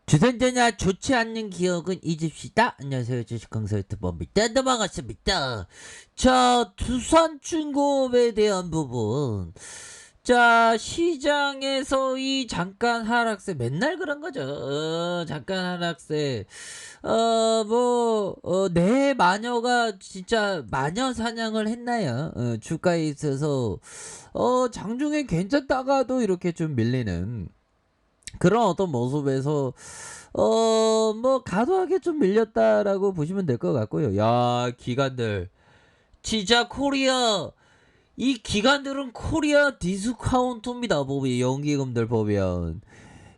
주선자냐 좋지 않는 기억은 잊읍시다. 안녕하세요. 주식강사 유튜버입니다. 넘어갔습니다. 자, 두산중공업에 대한 부분. 자, 시장에서 이 잠깐 하락세, 맨날 그런 거죠. 잠깐 하락세. 내 마녀가 진짜 마녀 사냥을 했나요? 주가에 있어서, 장중에 괜찮다가도 이렇게 좀 밀리는 그런 어떤 모습에서 과도하게 좀 밀렸다라고 보시면 될 것 같고요. 야, 기관들 진짜 코리아, 이 기관들은 코리아 디스카운트입니다. 보면 연기금들 보면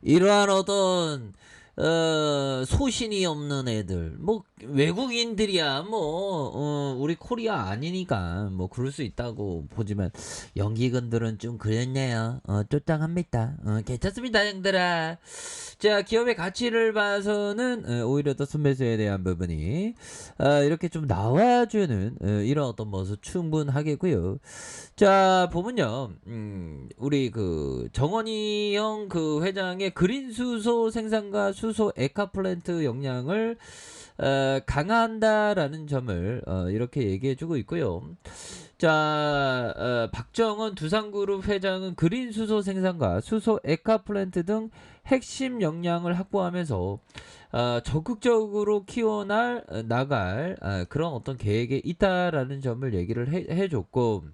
이러한 어떤 소신이 없는 애들, 뭐 외국인들이야 우리 코리아 아니니까 뭐 그럴 수 있다고 보지만 연기근들은 좀 그랬네요. 쫓당합니다. 괜찮습니다 형들아. 자, 기업의 가치를 봐서는 오히려 더 순매수에 대한 부분이 이렇게 좀 나와주는 이런 어떤 모습 충분하겠고요. 자, 보면요, 우리 그 정원이 형 그 회장의 그린 수소 생산과 수소 에카플랜트 역량을 강화한다라는 점을 이렇게 얘기해주고 있고요. 자, 박정원 두산그룹 회장은 그린 수소 생산과 수소 에카플랜트 등 핵심 역량을 확보하면서 적극적으로 나갈 그런 어떤 계획에 있다라는 점을 얘기를 해줬고,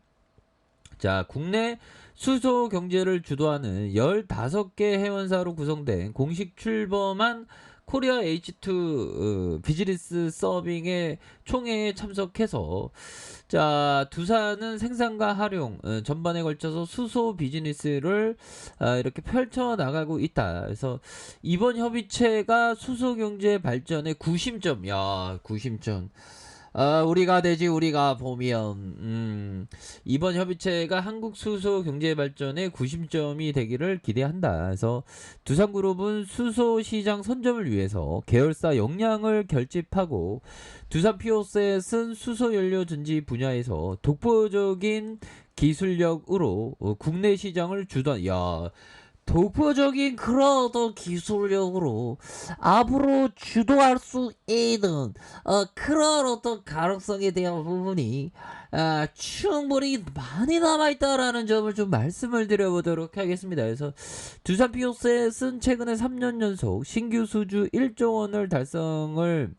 자, 국내 수소 경제를 주도하는 15개 회원사로 구성된 공식 출범한 코리아 H2 비즈니스 서빙의 총회에 참석해서, 자, 두산은 생산과 활용 전반에 걸쳐서 수소 비즈니스를 이렇게 펼쳐 나가고 있다. 그래서 이번 협의체가 수소 경제 발전의 구심점, 야, 구심점. 우리가 되지 우리가 보면 이번 협의체가 한국 수소 경제 발전의 구심점이 되기를 기대한다. 그래서 두산그룹은 수소 시장 선점을 위해서 계열사 역량을 결집하고 두산 피오셋은 수소 연료 전지 분야에서 독보적인 기술력으로 국내 시장을 주도한, 야, 독보적인 그런 어떤 기술력으로 앞으로 주도할 수 있는 그런 어떤 가능성에 대한 부분이 충분히 많이 남아있다라는 점을 좀 말씀을 드려보도록 하겠습니다. 그래서 두산 피오셋은 최근에 3년 연속 신규 수주 1조 원을 달성을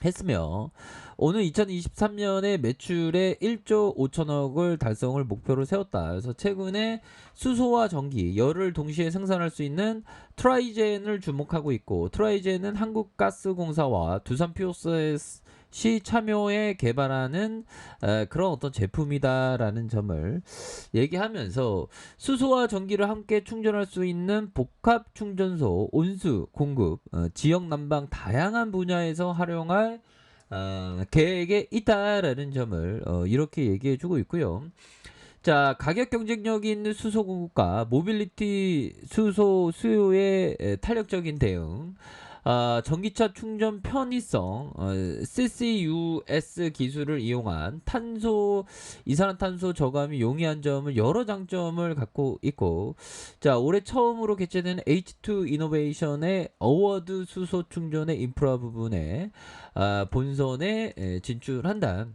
했으며, 오늘 2023년에 매출의 1조 5천억을 달성을 목표로 세웠다. 그래서 최근에 수소와 전기, 열을 동시에 생산할 수 있는 트라이젠을 주목하고 있고, 트라이젠은 한국가스공사와 두산피오셋이 참여해 개발하는 그런 어떤 제품이다라는 점을 얘기하면서, 수소와 전기를 함께 충전할 수 있는 복합 충전소 온수 공급, 지역 난방 다양한 분야에서 활용할 계획에 있다라는 점을 이렇게 얘기해주고 있고요. 자, 가격 경쟁력이 있는 수소 공급과 모빌리티 수소 수요의 탄력적인 대응, 전기차 충전 편의성, CCUS 기술을 이용한 이산화탄소 저감이 용이한 점을 여러 장점을 갖고 있고, 자, 올해 처음으로 개최된 H2 이노베이션의 어워드 수소 충전의 인프라 부분에 본선에 진출한다.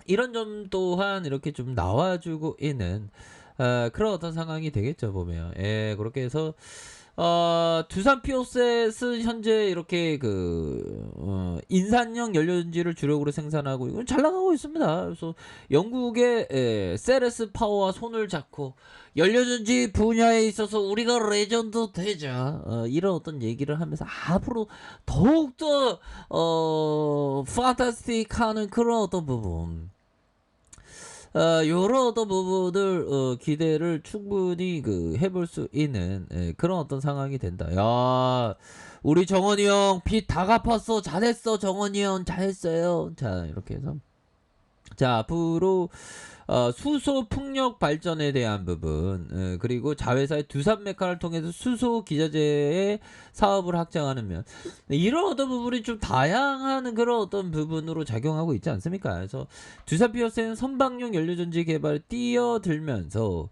이런 점 또한 이렇게 좀 나와주고 있는 그런 어떤 상황이 되겠죠, 보면. 예, 그렇게 해서 두산 피오셋은 현재 이렇게 인산형 연료전지를 주력으로 생산하고 이건 잘 나가고 있습니다. 그래서 영국의 세레스 파워와 손을 잡고 연료전지 분야에 있어서 우리가 레전드 되자, 이런 어떤 얘기를 하면서 앞으로 더욱더 판타스틱하는 그런 어떤 부분, 여러 어떤 부분을 기대를 충분히 해볼 수 있는 그런 어떤 상황이 된다. 야, 우리 정원이 형 빚 다 갚았어. 잘했어. 정원이 형 잘했어요. 자, 이렇게 해서, 자, 앞으로 수소 풍력 발전에 대한 부분, 그리고 자회사의 두산 메카를 통해서 수소 기자재의 사업을 확장하는 면, 이런 어떤 부분이 좀 다양한 그런 어떤 부분으로 작용하고 있지 않습니까? 그래서 두산 피어스는 선박용 연료전지 개발에 뛰어들면서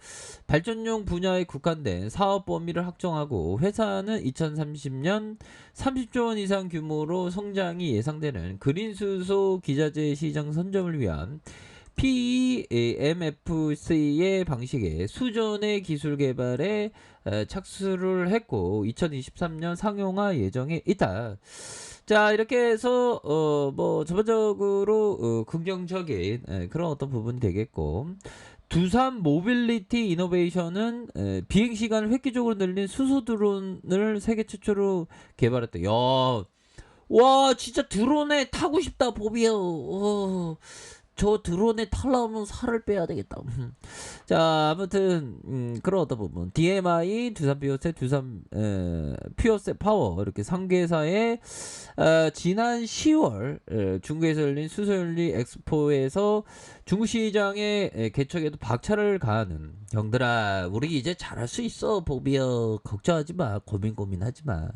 발전용 분야에 국한된 사업 범위를 확정하고, 회사는 2030년 30조 원 이상 규모로 성장이 예상되는 그린 수소 기자재 시장 선점을 위한 PEMFC의 방식의 수전의 기술 개발에 착수를 했고 2023년 상용화 예정에 있다. 자, 이렇게 해서 뭐 전반적으로 긍정적인 그런 어떤 부분이 되겠고, 두산 모빌리티 이노베이션은 비행 시간을 획기적으로 늘린 수소 드론을 세계 최초로 개발했다. 야, 와, 진짜 드론에 타고 싶다, 보비요. 저 드론에 타려면 살을 빼야 되겠다. 자, 아무튼 그런 어떤 부분, DMI, 두산 비오셋, 두산 피어셋 파워, 이렇게 3개사의 지난 10월 중국에서 열린 수소연료 엑스포에서 중국 시장의 개척에도 박차를 가하는, 형들아, 우리 이제 잘할 수 있어, 보비어. 걱정하지 마, 고민하지 마.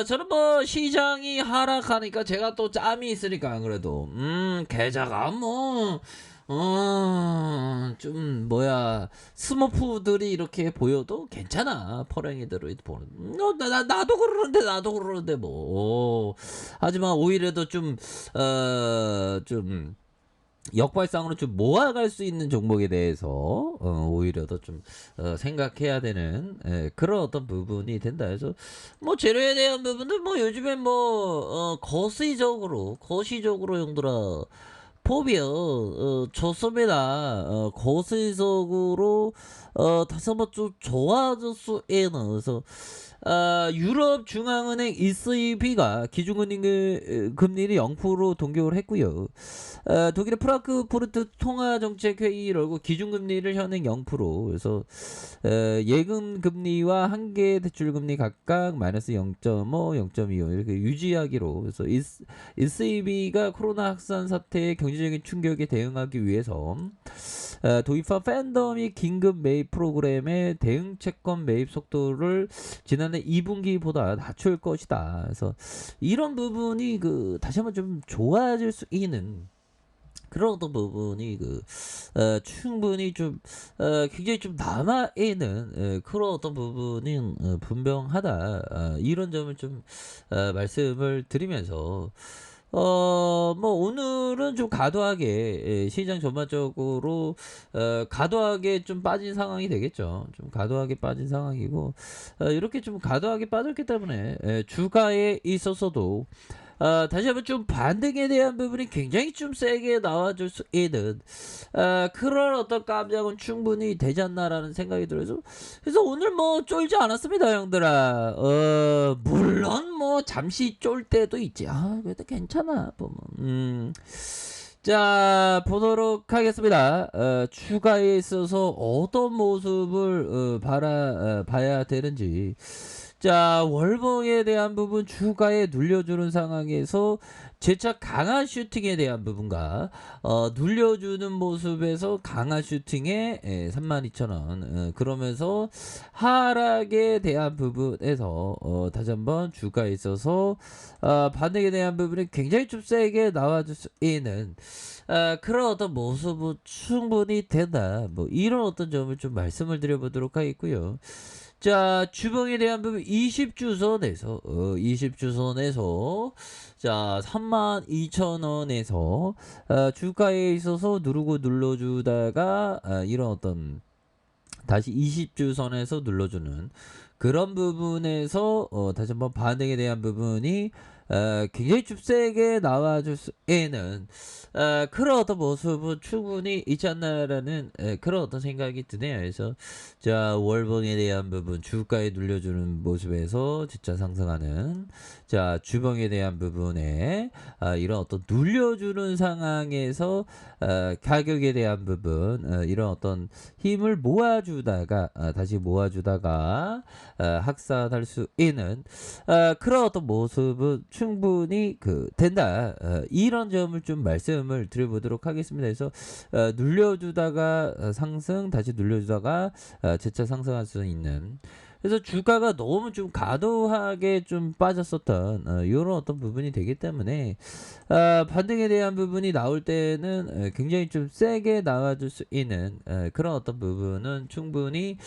저는 뭐 시장이 하락하니까 제가 또 짬이 있으니까 안 그래도 계좌가 뭐 좀 뭐야, 스머프들이 이렇게 보여도 괜찮아. 퍼랭이들을 보는. 나도 그러는데 뭐. 하지만 오히려 더 좀 역발상으로 좀 모아갈 수 있는 종목에 대해서 오히려 더 좀 생각해야 되는 그런 어떤 부분이 된다 해서, 뭐 재료에 대한 부분들 뭐 요즘에 뭐 거시적으로 형들아, 포비어 좋습니다. 거시적으로 다시 한번 좀 좋아졌수에는, 그래서 유럽 중앙은행 ECB가 기준금리를 0% 동결을 했고요. 독일의 프랑크푸르트 통화정책회의를 열고 기준금리를 현행 0%, 그래서 예금 금리와 한계 대출 금리 각각 마이너스 0.5, 0.25 이렇게 유지하기로. 그래서 ECB가 코로나 확산 사태의 경제적인 충격에 대응하기 위해서 도입한 팬데믹 긴급 매입 프로그램의 대응 채권 매입 속도를 지난해 2분기보다 낮출 것이다. 그래서 이런 부분이 다시 한번 좀 좋아질 수 있는 그런 어떤 부분이 충분히 좀 굉장히 좀 남아 있는 그런 어떤 부분이 분명하다. 이런 점을 좀 말씀을 드리면서, 뭐 오늘은 좀 과도하게 시장 전반적으로 과도하게 좀 빠진 상황이 되겠죠. 좀 과도하게 빠진 상황이고, 이렇게 좀 과도하게 빠졌기 때문에 주가에 있어서도 다시 한번 좀 반등에 대한 부분이 굉장히 좀 세게 나와줄 수 있는 그런 어떤 깜짝은 충분히 되지 않나라는 생각이 들어서, 그래서 오늘 뭐 쫄지 않았습니다, 형들아. 물론 뭐 잠시 쫄 때도 있지. 그래도 괜찮아 보면. 자, 보도록 하겠습니다. 추가에 있어서 어떤 모습을 봐야 되는지. 자, 월봉에 대한 부분 추가에 눌려주는 상황에서 재차 강한 슈팅에 대한 부분과 눌려주는 모습에서 강한 슈팅에 32,000원, 그러면서 하락에 대한 부분에서 다시 한번 주가에 있어서 반등에 대한 부분이 굉장히 좀 세게 나와줄 수 있는 그런 어떤 모습은 충분히 된다. 뭐 이런 어떤 점을 좀 말씀을 드려보도록 하겠고요. 자, 주봉에 대한 부분 20주선에서 자 32,000원에서 주가에 있어서 누르고 눌러주다가 이런 어떤 다시 20주선에서 눌러주는 그런 부분에서 다시 한번 반등에 대한 부분이 굉장히 좀 세게 나와줄 수 있는 그런 어떤 모습은 충분히 있지 않나라는 그런 어떤 생각이 드네요. 그래서 자, 월봉에 대한 부분 주가에 눌려주는 모습에서 진짜 상승하는, 자 주봉에 대한 부분에 이런 어떤 눌려주는 상황에서 가격에 대한 부분 이런 어떤 힘을 모아주다가 다시 모아주다가 확산할 수 있는 그런 어떤 모습은 충분히 된다. 이런 점을 좀 말씀을 드려보도록 하겠습니다. 그래서 눌려주다가 상승, 다시 눌려주다가 재차 상승할 수 있는. 그래서 주가가 너무 좀 과도하게 좀 빠졌었던 이런 어떤 부분이 되기 때문에 반등에 대한 부분이 나올 때는 굉장히 좀 세게 나와줄 수 있는 그런 어떤 부분은 충분히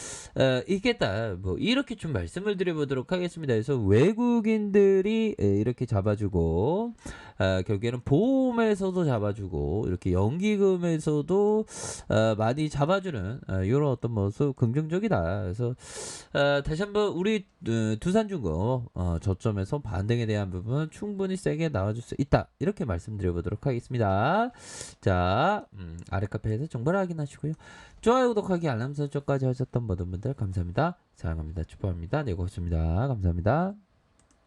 있겠다. 뭐 이렇게 좀 말씀을 드려보도록 하겠습니다. 그래서 외국인들이 이렇게 잡아주고 결국에는 보험에서도 잡아주고 이렇게 연기금에서도 많이 잡아주는 이런 어떤 모습 긍정적이다. 그래서 다시 한번 우리 두산중공 저점에서 반등에 대한 부분 충분히 세게 나와줄 수 있다. 이렇게 말씀드려보도록 하겠습니다. 자, 아래 카페에서 정보를 확인하시고요. 좋아요, 구독하기, 알람 설정까지 하셨던 모든 분들 감사합니다. 사랑합니다. 축복합니다. 네, 고맙습니다. 감사합니다.